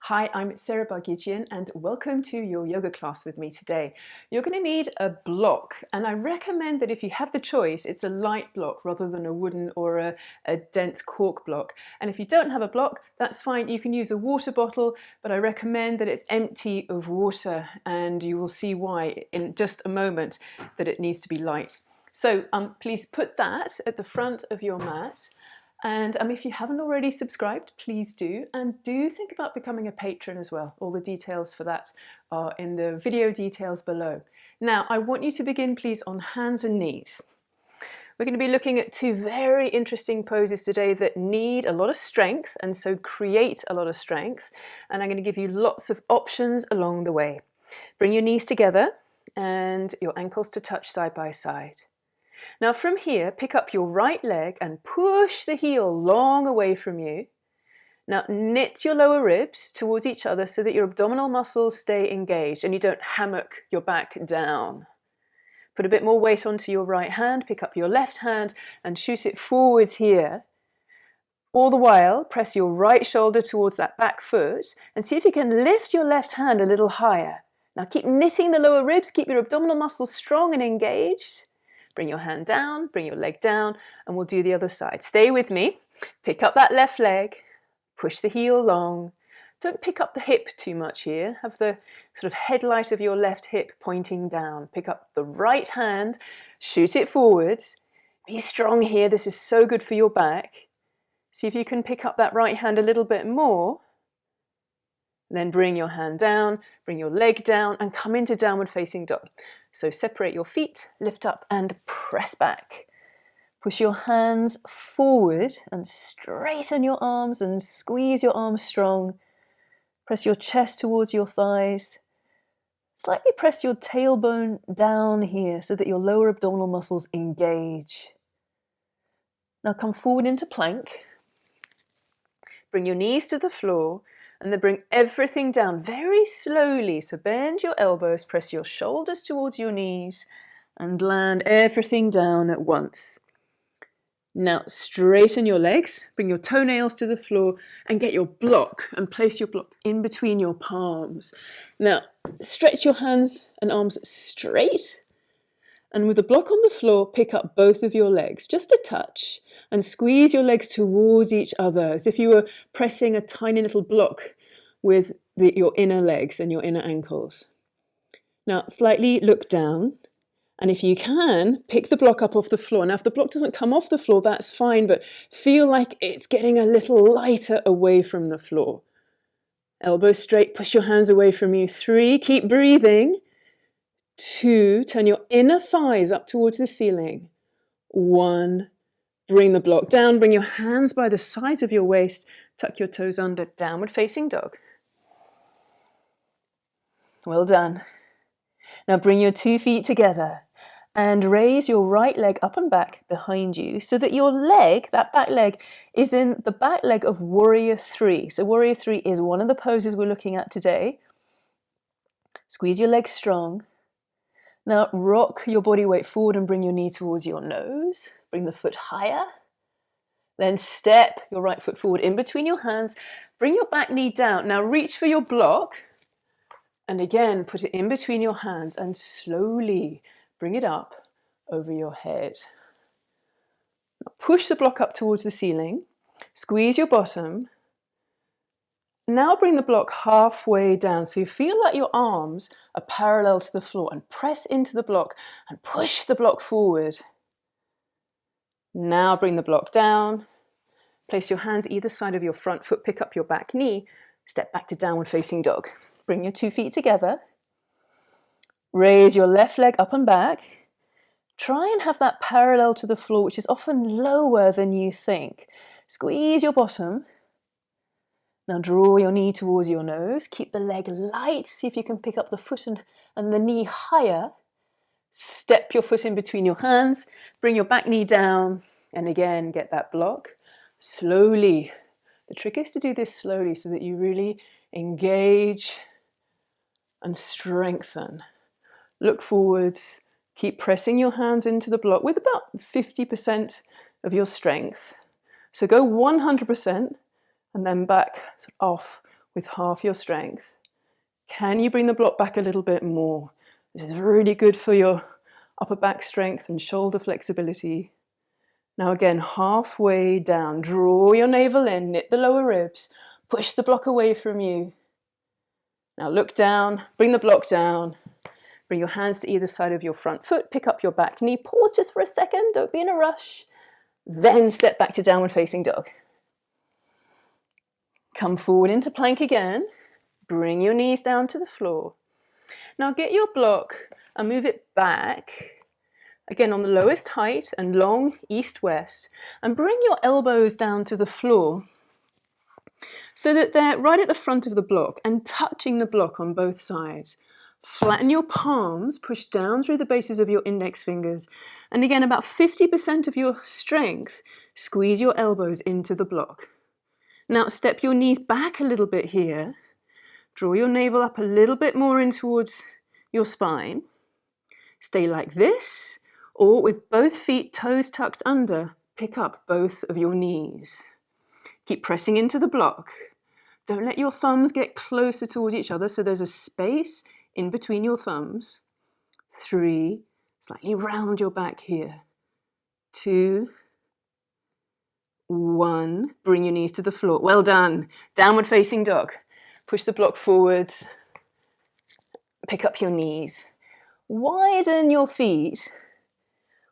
Hi, I'm Sarah Bargigian and welcome to your yoga class with me today. You're going to need a block, and I recommend that if you have the choice, it's a light block rather than a wooden or a dense cork block. And if you don't have a block, that's fine. You can use a water bottle, but I recommend that it's empty of water, and you will see why in just a moment that it needs to be light. So please put that at the front of your mat. And if you haven't already subscribed, please do. And do think about becoming a patron as well. All the details for that are in the video details below. Now, I want you to begin, please, on hands and knees. We're going to be looking at two very interesting poses today that need a lot of strength and so create a lot of strength. And I'm going to give you lots of options along the way. Bring your knees together and your ankles to touch side by side. Now from here, pick up your right leg and push the heel long away from you. Now knit your lower ribs towards each other so that your abdominal muscles stay engaged and you don't hammock your back down. Put a bit more weight onto your right hand, pick up your left hand and shoot it forwards here. All the while, press your right shoulder towards that back foot and see if you can lift your left hand a little higher. Now keep knitting the lower ribs, keep your abdominal muscles strong and engaged. Bring your hand down, bring your leg down, and we'll do the other side. Stay with me. Pick up that left leg, push the heel long. Don't pick up the hip too much here. Have the sort of headlight of your left hip pointing down. Pick up the right hand, shoot it forwards. Be strong here. This is so good for your back. See if you can pick up that right hand a little bit more. Then bring your hand down, bring your leg down, and come into downward facing dog. So separate your feet, lift up and press back. Push your hands forward and straighten your arms and squeeze your arms strong. Press your chest towards your thighs. Slightly press your tailbone down here so that your lower abdominal muscles engage. Now come forward into plank. Bring your knees to the floor. And then bring everything down very slowly. So bend your elbows, press your shoulders towards your knees, and land everything down at once. Now straighten your legs, bring your toenails to the floor, and get your block, and place your block in between your palms. Now stretch your hands and arms straight. And with the block on the floor, pick up both of your legs, just a touch, and squeeze your legs towards each other as if you were pressing a tiny little block with your inner legs and your inner ankles. Now, slightly look down, and if you can, pick the block up off the floor. Now, if the block doesn't come off the floor, that's fine, but feel like it's getting a little lighter away from the floor. Elbows straight, push your hands away from you. 3, keep breathing. 2, turn your inner thighs up towards the ceiling. 1, bring the block down, bring your hands by the sides of your waist, tuck your toes under, downward facing dog. Well done. Now bring your 2 feet together and raise your right leg up and back behind you so that your leg, that back leg, is in the back leg of Warrior 3. So Warrior 3 is one of the poses we're looking at today. Squeeze your legs strong. Now rock your body weight forward and bring your knee towards your nose. Bring the foot higher. Then step your right foot forward in between your hands. Bring your back knee down. Now reach for your block. And again, put it in between your hands and slowly bring it up over your head. Now push the block up towards the ceiling. Squeeze your bottom. Now bring the block halfway down so you feel like your arms are parallel to the floor and press into the block and push the block forward. Now bring the block down. Place your hands either side of your front foot, pick up your back knee, step back to downward facing dog. Bring your 2 feet together. Raise your left leg up and back. Try and have that parallel to the floor, which is often lower than you think. Squeeze your bottom. Now draw your knee towards your nose. Keep the leg light. See if you can pick up the foot and the knee higher. Step your foot in between your hands. Bring your back knee down. And again, get that block. Slowly. The trick is to do this slowly so that you really engage and strengthen. Look forwards. Keep pressing your hands into the block with about 50% of your strength. So go 100%. And then back off with half your strength. Can you bring the block back a little bit more? This is really good for your upper back strength and shoulder flexibility. Now again, halfway down, draw your navel in, knit the lower ribs, push the block away from you. Now look down, bring the block down, bring your hands to either side of your front foot, pick up your back knee, pause just for a second, don't be in a rush. Then step back to downward facing dog. Come forward into plank again, bring your knees down to the floor. Now get your block and move it back, again on the lowest height and long east-west, and bring your elbows down to the floor so that they're right at the front of the block and touching the block on both sides. Flatten your palms, push down through the bases of your index fingers, and again about 50% of your strength, squeeze your elbows into the block. Now step your knees back a little bit here, draw your navel up a little bit more in towards your spine. Stay like this, or with both feet, toes tucked under, pick up both of your knees. Keep pressing into the block. Don't let your thumbs get closer towards each other, so there's a space in between your thumbs. 3, slightly round your back here. 2, 1, bring your knees to the floor. Well done. Downward facing dog. Push the block forwards. Pick up your knees. Widen your feet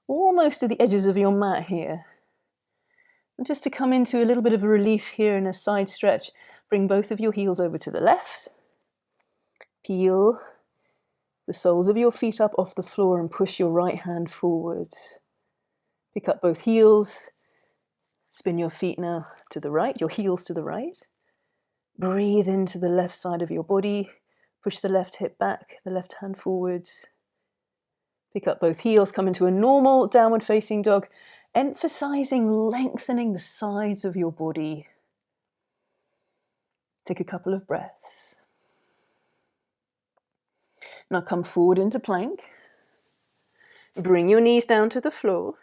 almost to the edges of your mat here. And just to come into a little bit of a relief here in a side stretch, bring both of your heels over to the left. Peel the soles of your feet up off the floor and push your right hand forwards. Pick up both heels. Spin your feet now to the right, your heels to the right. Breathe into the left side of your body. Push the left hip back, the left hand forwards. Pick up both heels, come into a normal downward facing dog, emphasizing lengthening the sides of your body. Take a couple of breaths. Now come forward into plank. Bring your knees down to the floor.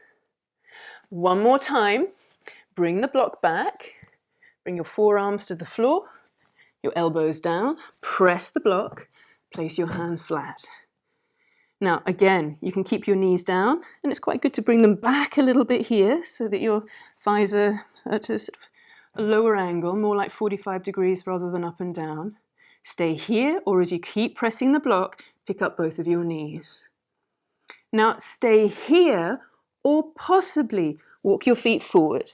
One more time. Bring the block back. Bring your forearms to the floor. Your elbows down. Press the block. Place your hands flat. Now again, you can keep your knees down, and it's quite good to bring them back a little bit here so that your thighs are at a sort of a lower angle, more like 45 degrees rather than up and down. Stay here, or as you keep pressing the block, pick up both of your knees. Now stay here, or possibly walk your feet forward.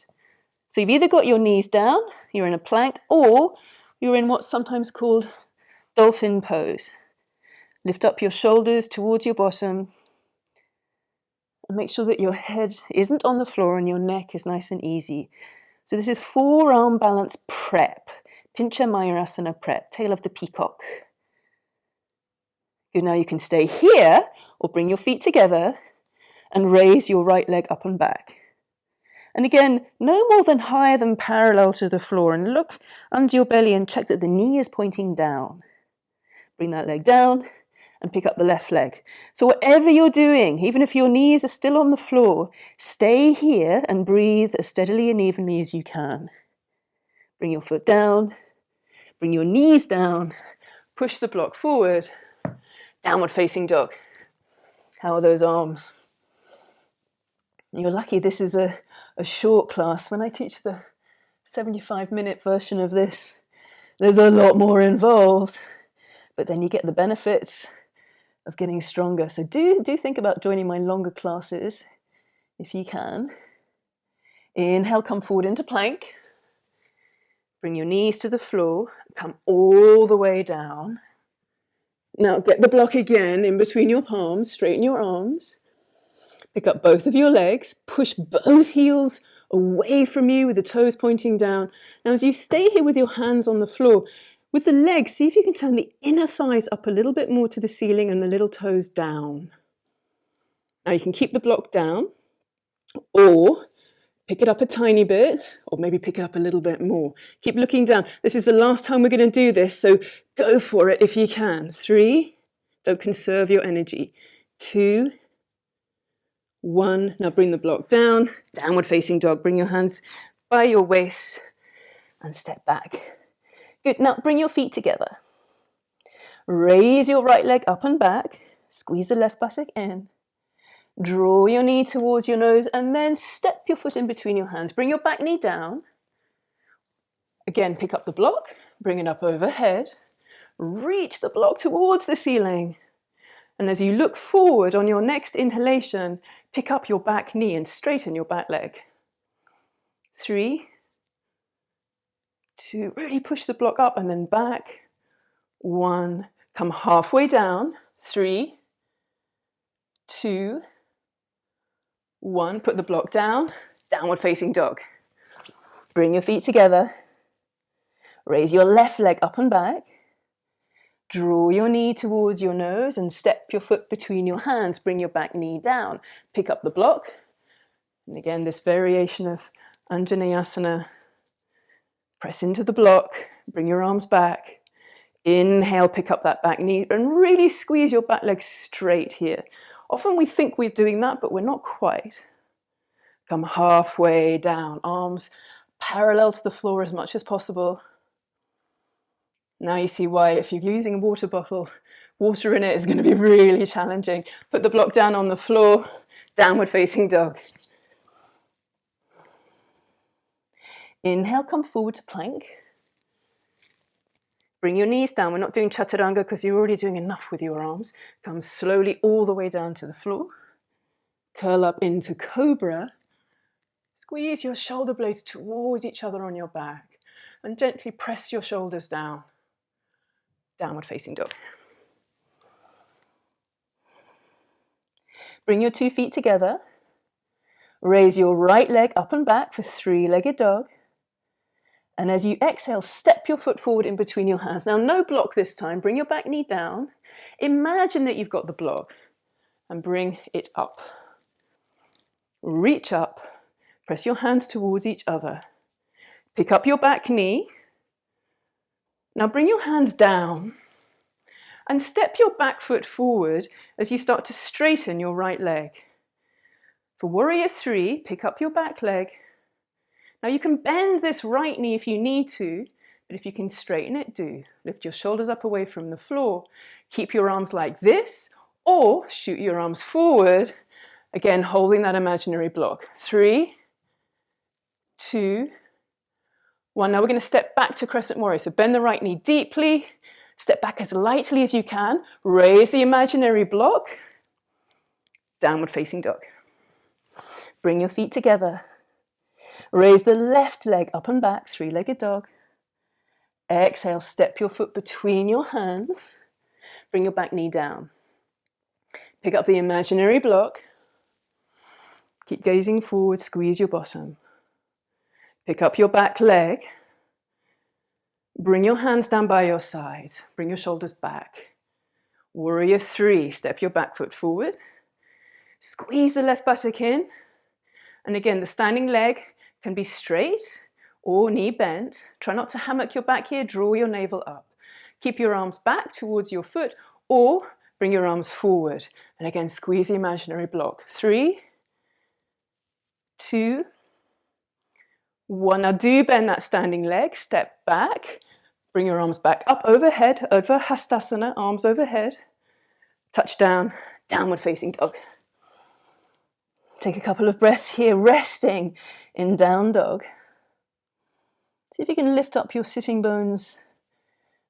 So you've either got your knees down, you're in a plank, or you're in what's sometimes called dolphin pose. Lift up your shoulders towards your bottom and make sure that your head isn't on the floor and your neck is nice and easy. So this is forearm balance prep, Pincha Mayurasana prep, tail of the peacock. Good, now you can stay here or bring your feet together and raise your right leg up and back. And again, no more than higher than parallel to the floor, and look under your belly and check that the knee is pointing down. Bring that leg down and pick up the left leg. So whatever you're doing, even if your knees are still on the floor, stay here and breathe as steadily and evenly as you can. Bring your foot down, bring your knees down, push the block forward, downward facing dog. How are those arms? You're lucky this is a short class. When I teach the 75-minute version of this, there's a lot more involved, but then you get the benefits of getting stronger. So do think about joining my longer classes if you can. Inhale, come forward into plank. Bring your knees to the floor, come all the way down. Now get the block again in between your palms, straighten your arms. Pick up both of your legs, push both heels away from you with the toes pointing down. Now as you stay here with your hands on the floor, with the legs, see if you can turn the inner thighs up a little bit more to the ceiling and the little toes down. Now you can keep the block down, or pick it up a tiny bit, or maybe pick it up a little bit more. Keep looking down. This is the last time we're going to do this, so go for it if you can. 3, don't conserve your energy. 2, 1, now bring the block down, downward facing dog. Bring your hands by your waist and step back. Good, now bring your feet together. Raise your right leg up and back. Squeeze the left buttock in. Draw your knee towards your nose and then step your foot in between your hands. Bring your back knee down. Again, pick up the block, bring it up overhead. Reach the block towards the ceiling. And as you look forward on your next inhalation, pick up your back knee and straighten your back leg. 3, 2, really push the block up and then back. 1, come halfway down. 3, 2, 1, put the block down, downward facing dog. Bring your feet together. Raise your left leg up and back. Draw your knee towards your nose and step your foot between your hands. Bring your back knee down. Pick up the block. And again, this variation of Anjaneyasana. Press into the block. Bring your arms back. Inhale, pick up that back knee and really squeeze your back leg straight here. Often we think we're doing that, but we're not quite. Come halfway down. Arms parallel to the floor as much as possible. Now you see why if you're using a water bottle, water in it is going to be really challenging. Put the block down on the floor, downward facing dog. Inhale, come forward to plank. Bring your knees down. We're not doing chaturanga because you're already doing enough with your arms. Come slowly all the way down to the floor. Curl up into cobra. Squeeze your shoulder blades towards each other on your back and gently press your shoulders down. Downward facing dog. Bring your 2 feet together. Raise your right leg up and back for 3-legged dog. And as you exhale, step your foot forward in between your hands. Now, no block this time. Bring your back knee down. Imagine that you've got the block and bring it up. Reach up. Press your hands towards each other. Pick up your back knee. Now bring your hands down and step your back foot forward as you start to straighten your right leg. For warrior 3, pick up your back leg. Now you can bend this right knee if you need to, but if you can straighten it, do. Lift your shoulders up away from the floor. Keep your arms like this or shoot your arms forward. Again, holding that imaginary block. 3, 2, 1. Now we're going to step back to crescent warrior. So bend the right knee deeply. Step back as lightly as you can. Raise the imaginary block. Downward facing dog. Bring your feet together. Raise the left leg up and back, 3-legged dog. Exhale, step your foot between your hands. Bring your back knee down. Pick up the imaginary block. Keep gazing forward, squeeze your bottom. Pick up your back leg. Bring your hands down by your sides. Bring your shoulders back. Warrior 3, step your back foot forward. Squeeze the left buttock in. And again, the standing leg can be straight or knee bent. Try not to hammock your back here. Draw your navel up. Keep your arms back towards your foot or bring your arms forward. And again, squeeze the imaginary block. 3, 2, 1. Now do bend that standing leg. Step back. Bring your arms back up overhead, over Hastasana, arms overhead. Touch down, downward facing dog. Take a couple of breaths here, resting in down dog. See if you can lift up your sitting bones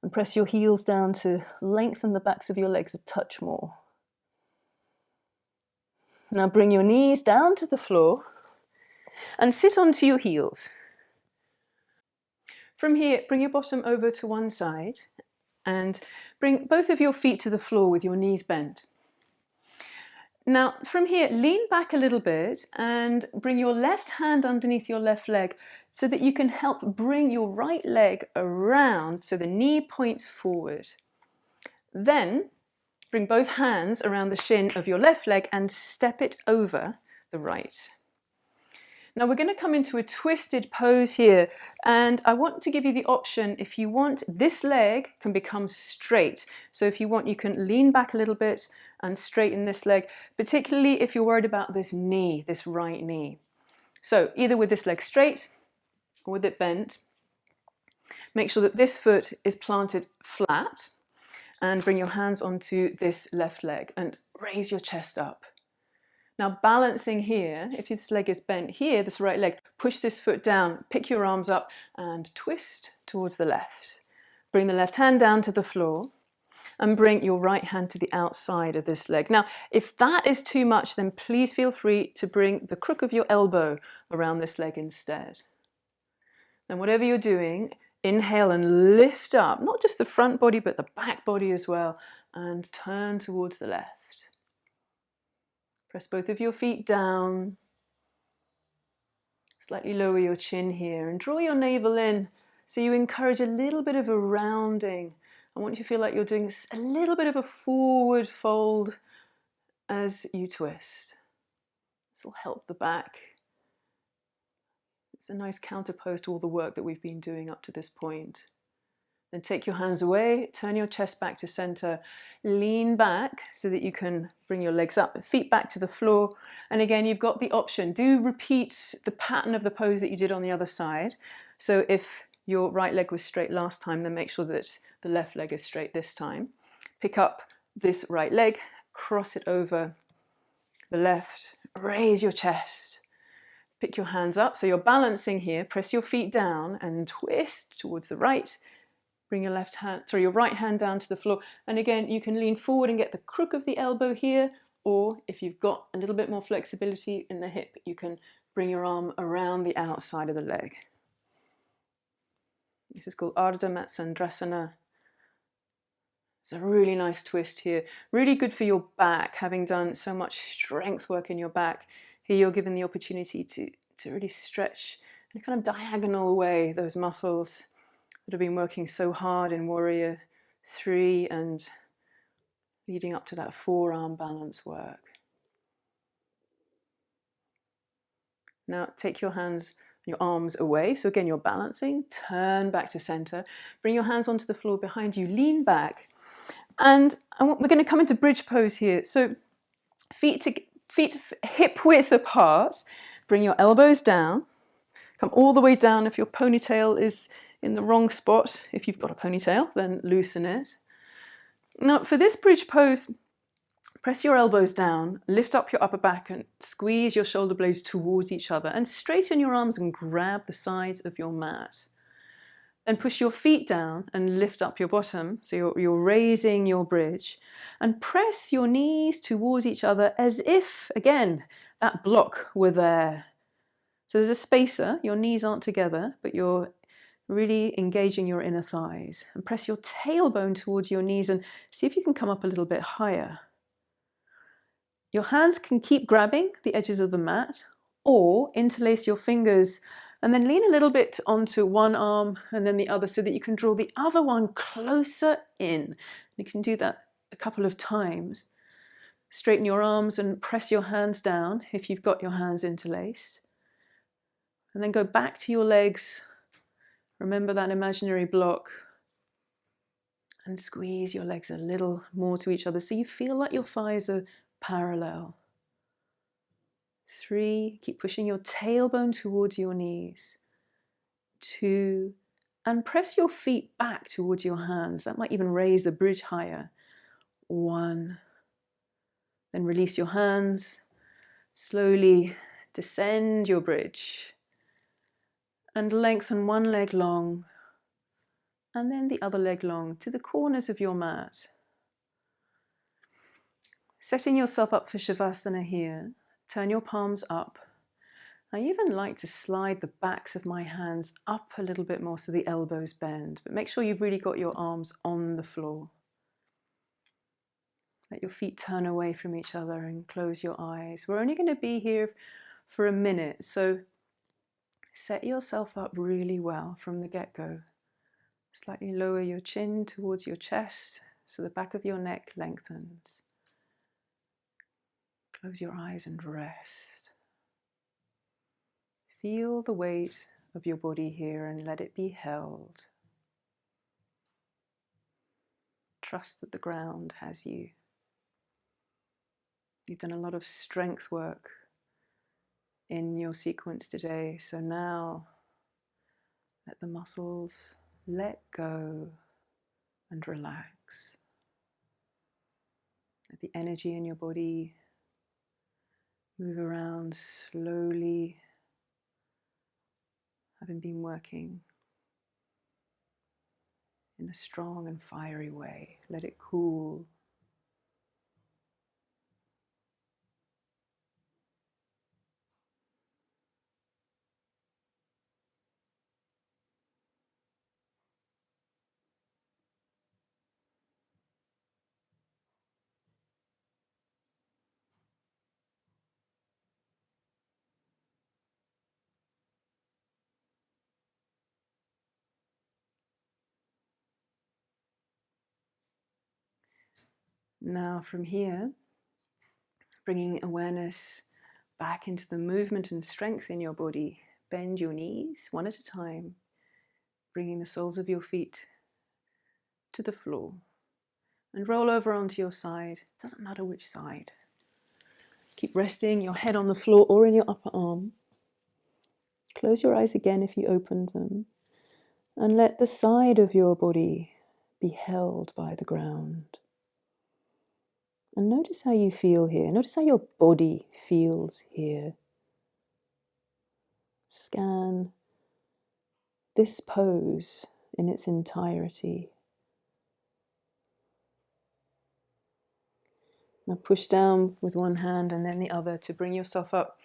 and press your heels down to lengthen the backs of your legs a touch more. Now bring your knees down to the floor and sit onto your heels. From here, bring your bottom over to one side and bring both of your feet to the floor with your knees bent. Now, from here, lean back a little bit and bring your left hand underneath your left leg so that you can help bring your right leg around so the knee points forward. Then, bring both hands around the shin of your left leg and step it over the right. Now we're going to come into a twisted pose here, and I want to give you the option, if you want, this leg can become straight. So if you want, you can lean back a little bit and straighten this leg, particularly if you're worried about this knee, this right knee. So either with this leg straight or with it bent. Make sure that this foot is planted flat and bring your hands onto this left leg and raise your chest up. Now balancing here, if this leg is bent here, this right leg, push this foot down, pick your arms up and twist towards the left. Bring the left hand down to the floor and bring your right hand to the outside of this leg. Now, if that is too much, then please feel free to bring the crook of your elbow around this leg instead. And whatever you're doing, inhale and lift up, not just the front body, but the back body as well, and turn towards the left. Press both of your feet down. Slightly lower your chin here and draw your navel in so you encourage a little bit of a rounding. I want you to feel like you're doing a little bit of a forward fold as you twist. This will help the back. It's a nice counterpose to all the work that we've been doing up to this point. Then take your hands away, turn your chest back to center, lean back so that you can bring your legs up, feet back to the floor. And again, you've got the option. Do repeat the pattern of the pose that you did on the other side. So if your right leg was straight last time, then make sure that the left leg is straight this time. Pick up this right leg, cross it over the left, raise your chest. Pick your hands up, so you're balancing here. Press your feet down and twist towards the right. Bring your your right hand down to the floor. And again, you can lean forward and get the crook of the elbow here, or if you've got a little bit more flexibility in the hip, you can bring your arm around the outside of the leg. This is called Ardha Matsandrasana. It's a really nice twist here. Really good for your back, having done so much strength work in your back. Here you're given the opportunity to really stretch in a kind of diagonal way those muscles that have been working so hard in Warrior 3 and leading up to that forearm balance work. Now take your hands, your arms away. So again, you're balancing, turn back to center, bring your hands onto the floor behind you, lean back. And we're going to come into bridge pose here. So feet hip width apart, bring your elbows down, come all the way down. If your ponytail is in the wrong spot, if you've got a ponytail, then loosen it. Now for this bridge pose, press your elbows down, lift up your upper back and squeeze your shoulder blades towards each other and straighten your arms and grab the sides of your mat. Then push your feet down and lift up your bottom, so you're raising your bridge, and press your knees towards each other as if, again, that block were there. So there's a spacer, your knees aren't together, but you're really engaging your inner thighs. And press your tailbone towards your knees and see if you can come up a little bit higher. Your hands can keep grabbing the edges of the mat or interlace your fingers and then lean a little bit onto one arm and then the other so that you can draw the other one closer in. You can do that a couple of times. Straighten your arms and press your hands down if you've got your hands interlaced. And then go back to your legs. Remember that imaginary block. And squeeze your legs a little more to each other so you feel like your thighs are parallel. 3, keep pushing your tailbone towards your knees. 2, and press your feet back towards your hands. That might even raise the bridge higher. 1, then release your hands. Slowly descend your bridge and lengthen one leg long and then the other leg long to the corners of your mat. Setting yourself up for Shavasana here. Turn your palms up. I even like to slide the backs of my hands up a little bit more so the elbows bend, but make sure you've really got your arms on the floor. Let your feet turn away from each other and close your eyes. We're only going to be here for a minute, so set yourself up really well from the get-go. Slightly lower your chin towards your chest so the back of your neck lengthens. Close your eyes and rest. Feel the weight of your body here and let it be held. Trust that the ground has you. You've done a lot of strength work in your sequence today, so now let the muscles let go and relax. Let the energy in your body move around slowly, having been working in a strong and fiery way. Let it cool. Now from here, bringing awareness back into the movement and strength in your body, bend your knees one at a time, bringing the soles of your feet to the floor, and roll over onto your side. Doesn't matter which side. Keep resting your head on the floor or in your upper arm. Close your eyes again if you opened them, and let the side of your body be held by the ground. And notice how you feel here. Notice how your body feels here. Scan this pose in its entirety. Now push down with one hand and then the other to bring yourself up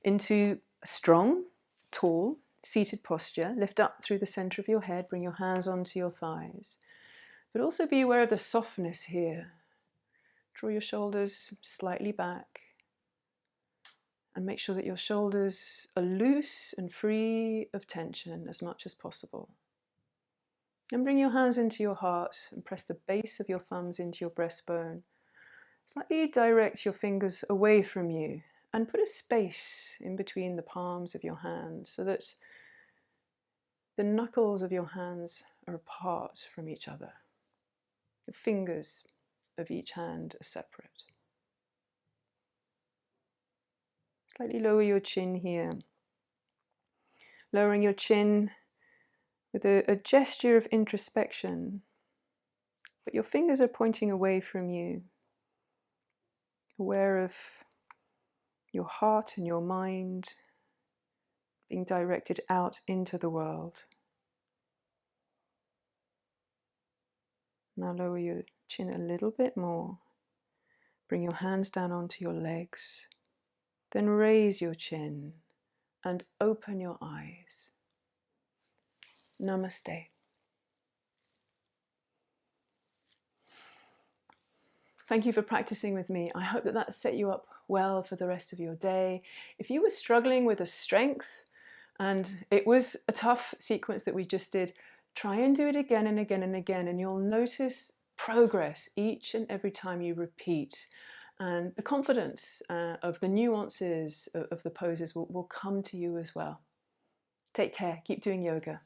into a strong, tall, seated posture. Lift up through the center of your head. Bring your hands onto your thighs. But also be aware of the softness here. Draw your shoulders slightly back and make sure that your shoulders are loose and free of tension as much as possible. And bring your hands into your heart and press the base of your thumbs into your breastbone. Slightly direct your fingers away from you and put a space in between the palms of your hands so that the knuckles of your hands are apart from each other. The fingers of each hand are separate. Slightly lower your chin here. Lowering your chin with a gesture of introspection, but your fingers are pointing away from you, aware of your heart and your mind being directed out into the world. Now lower your chin a little bit more. Bring your hands down onto your legs. Then raise your chin and open your eyes. Namaste. Thank you for practicing with me. I hope that set you up well for the rest of your day. If you were struggling with a strength and it was a tough sequence that we just did, try and do it again and again and again, and you'll notice progress each and every time you repeat. And the confidence of the nuances of the poses will come to you as well. Take care. Keep doing yoga.